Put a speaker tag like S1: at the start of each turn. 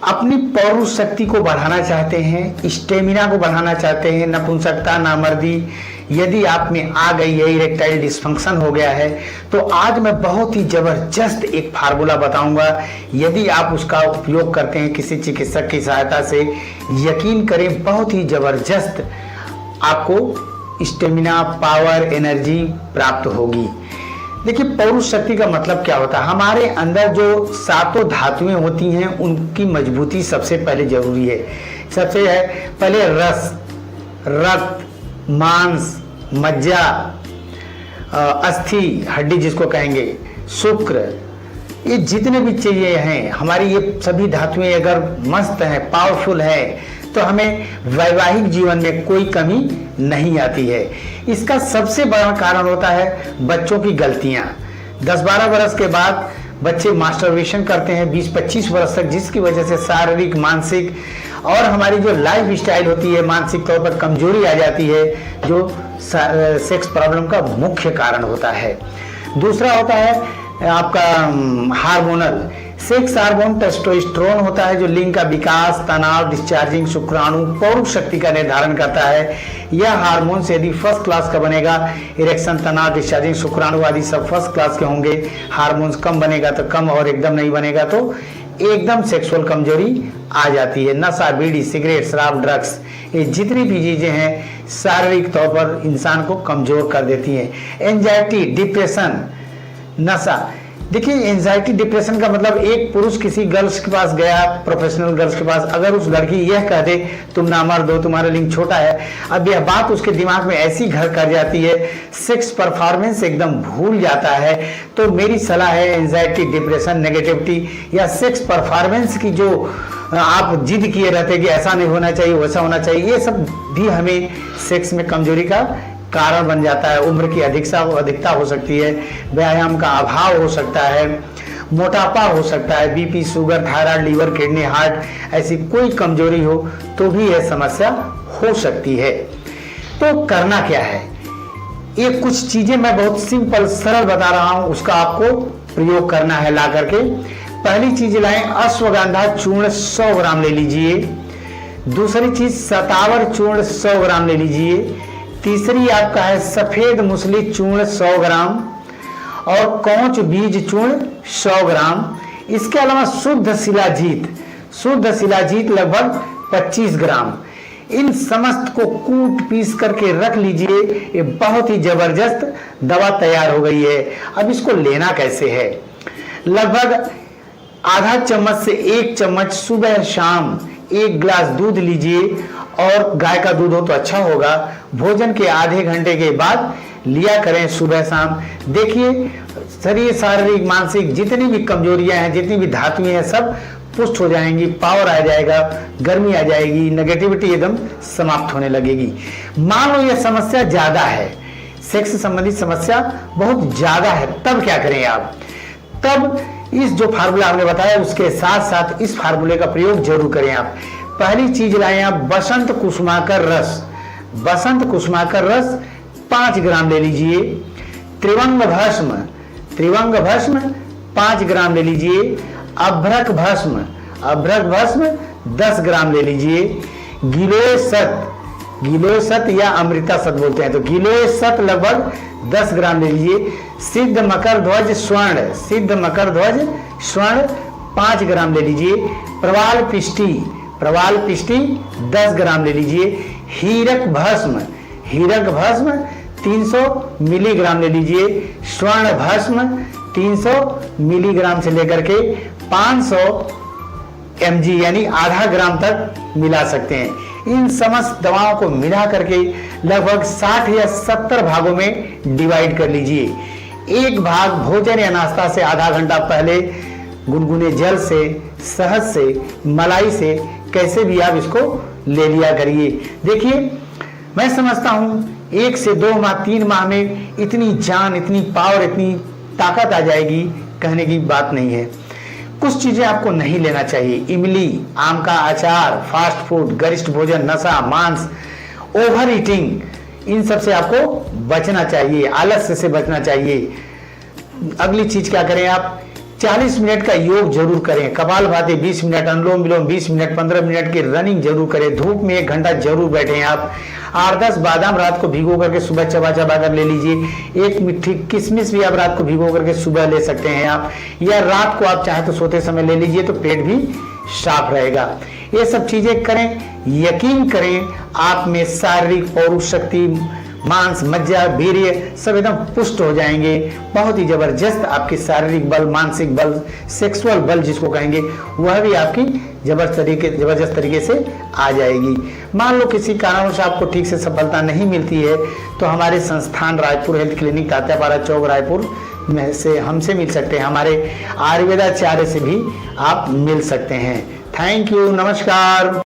S1: अपनी पौरुष शक्ति को बढ़ाना चाहते हैं, स्टेमिना को बढ़ाना चाहते हैं, नपुंसकता, नामर्दी यदि आप में आ गई है, इरेक्टाइल डिस्फंक्शन हो गया है, तो आज मैं बहुत ही जबरदस्त एक फार्मूला बताऊंगा। यदि आप उसका उपयोग करते हैं किसी चिकित्सक की सहायता से, यकीन करें बहुत ही जबरदस्त आपको स्टेमिना, पावर, एनर्जी प्राप्त होगी। देखिए, पौरुष शक्ति का मतलब क्या होता है? हमारे अंदर जो सातों धातुएं होती हैं उनकी मजबूती सबसे पहले जरूरी है। सबसे है पहले रस, रक्त, मांस, मज्जा, अस्थि, हड्डी जिसको कहेंगे, शुक्र, ये जितने भी चीजें हैं हमारी, ये सभी धातुएं अगर मस्त हैं, पावरफुल है, तो हमें वैवाहिक जीवन में कोई कमी नहीं आती है। इसका सबसे बड़ा कारण होता है बच्चों की गलतियां। 10-12 वर्ष के बाद बच्चे मास्टरबेशन करते हैं 20-25 वर्ष तक, जिसकी वजह से शारीरिक, मानसिक और हमारी जो लाइफ स्टाइल होती है, मानसिक तौर पर कमजोरी आ जाती है, जो सेक्स प्रॉब्लम का मुख्य कारण होता है। दूसरा होता है आपका हार्मोनल। सेक्स हार्मोन टेस्टोस्टेरोन होता है जो लिंग का विकास, तनाव, डिस्चार्जिंग शुक्राणु, पौरुष शक्ति का निर्धारण करता है। यह हार्मोन से यदि फर्स्ट क्लास का बनेगा, इरेक्शन, तनाव, डिस्चार्जिंग शुक्राणु आदि सब फर्स्ट क्लास के होंगे। हार्मोन्स कम बनेगा तो कम, और एकदम नहीं बनेगा तो एकदम सेक्सुअल कमजोरी आ जाती है। नशा, बीड़ी, सिगरेट, शराब, ड्रग्स, ये जितनी भी चीजें हैं शारीरिक तौर पर इंसान को कमजोर कर देती हैं। एंजाइटी, डिप्रेशन, नशा। देखिए, एंजाइटी, डिप्रेशन का मतलब एक पुरुष किसी गर्ल्स के पास गया, प्रोफेशनल गर्ल्स के पास, अगर उस लड़की यह कह दे तुम ना मर्द हो, तुम्हारा लिंग छोटा है, अब यह बात उसके दिमाग में ऐसी घर कर जाती है, सेक्स परफॉर्मेंस एकदम भूल जाता है। तो मेरी सलाह है, एंजाइटी, डिप्रेशन, नेगेटिविटी या सेक्स परफॉर्मेंस की जो आप जिद किए रहते कि ऐसा नहीं होना चाहिए, वैसा होना चाहिए, ये सब भी हमें सेक्स में कमजोरी का कारण बन जाता है। उम्र की अधिकता हो सकती है, व्यायाम का अभाव हो सकता है, मोटापा हो सकता है, BP, sugar, thyroid, liver, kidney, heart, ऐसी कोई कमजोरी हो तो भी यह समस्या हो सकती है। तो करना क्या है? ये कुछ चीजें मैं बहुत सिंपल सरल बता रहा हूं, उसका आपको प्रयोग करना है ला करके। पहली चीज लाएं, अश्वगंधा चूर्ण 100 ग्राम ले लीजिए। दूसरी चीज सतावर चूर्ण 100 ग्राम ले लीजिए। तीसरी आपका है सफेद मूसली चूर्ण 100 ग्राम और कौच बीज चूर्ण 100 ग्राम। इसके अलावा शुद्ध शिलाजीत लगभग 25 ग्राम। इन समस्त को कूट पीस करके रख लीजिए। ये बहुत ही जबरदस्त दवा तैयार हो गई है। अब इसको लेना कैसे है? लगभग आधा चम्मच से 1 चम्मच सुबह शाम 1 गिलास दूध लीजिए, और गाय का दूध हो तो अच्छा होगा। भोजन के आधे घंटे के बाद लिया करें सुबह शाम। देखिए, शरीर, शारीरिक, मानसिक जितनी भी कमजोरियां हैं, जितनी भी धातुएं हैं, सब पुष्ट हो जाएंगी, पावर आ जाएगा, गर्मी आ जाएगी, नेगेटिविटी एकदम समाप्त होने लगेगी। मान लो यह समस्या ज्यादा है, सेक्स से संबंधित समस्या बहुत ज्यादा है, तब क्या करें आप? तब इस जो फार्मूला आपने बताया उसके साथ साथ इस फार्मूले का प्रयोग जरूर करें आप। पहली चीज लाएं आप बसंत कुसुमाकर रस। बसंत कुसुमाकर रस 5 ग्राम ले लीजिए। त्रिवंग भस्म 5 ग्राम ले लीजिए। अभ्रक भस्म 10 ग्राम ले लीजिए। गिलोय सत या अमृता सत बोलते हैं, तो गिलोय सत लगभग 10 ग्राम ले लीजिए। सिद्ध मकर ध्वज स्वर्ण 5 ग्राम ले लीजिए। प्रवाल पिष्टी 10 ग्राम ले लीजिए। हीरक भस्म 300 मिलीग्राम ले लीजिए। स्वर्ण भस्म 300 मिलीग्राम से लेकर के 500 mg यानी आधा ग्राम तक मिला सकते हैं। इन समस्त दवाओं को मिला करके लगभग 60 या 70 भागों में डिवाइड कर लीजिए। एक भाग भोजन या नाश्ता से आधा घंटा पहले गुनगुने जल से, शहद से, मलाई से, कैसे भी आप इसको ले लिया करिए। देखिए, मैं समझता हूं 1 से 2 माह 3 माह में इतनी जान, इतनी पावर, इतनी ताकत आ जाएगी, कहने की बात नहीं है। कुछ चीजें आपको नहीं लेना चाहिए, इमली, आम का अचार, फास्ट फूड, गरिष्ठ भोजन, नशा, मांस, ओवर ईटिंग, इन सब से आपको बचना चाहिए, आलस्य से बचना चाहिए। अगली चीज क्या करें आप, 40 मिनट का योग जरूर करें, कपालभाति 20 मिनट, अनुलोम विलोम 20 मिनट, 15 मिनट की रनिंग जरूर करें, धूप में 1 घंटा जरूर बैठें आप। 8-10 बादाम रात को भिगो करके सुबह चबा चबा कर ले लीजिए। 1 मुट्ठी किशमिश भी आप रात को भिगो करके सुबह ले सकते हैं आप, या रात को आप चाहे तो सोते समय ले लीजिए, तो पेट भी साफ रहेगा। ये सब चीजें करें, यकीन करें आप में शारीरिक पौरुष शक्ति, मांस, मज्जा, वीर्य सब एकदम पुष्ट हो जाएंगे। बहुत ही जबरदस्त आपकी शारीरिक बल, मानसिक बल, सेक्सुअल बल जिसको कहेंगे, वह भी आपकी जबरदस्त तरीके से आ जाएगी। मान लो किसी कारणों से आपको ठीक से सफलता नहीं मिलती है, तो हमारे संस्थान रायपुर हेल्थ क्लिनिक तात्यापारा चौक रायपुर में से हमसे मिल सकते हैं, हमारे आयुर्वेदाचार्य से भी आप मिल सकते हैं। थैंक यू, नमस्कार।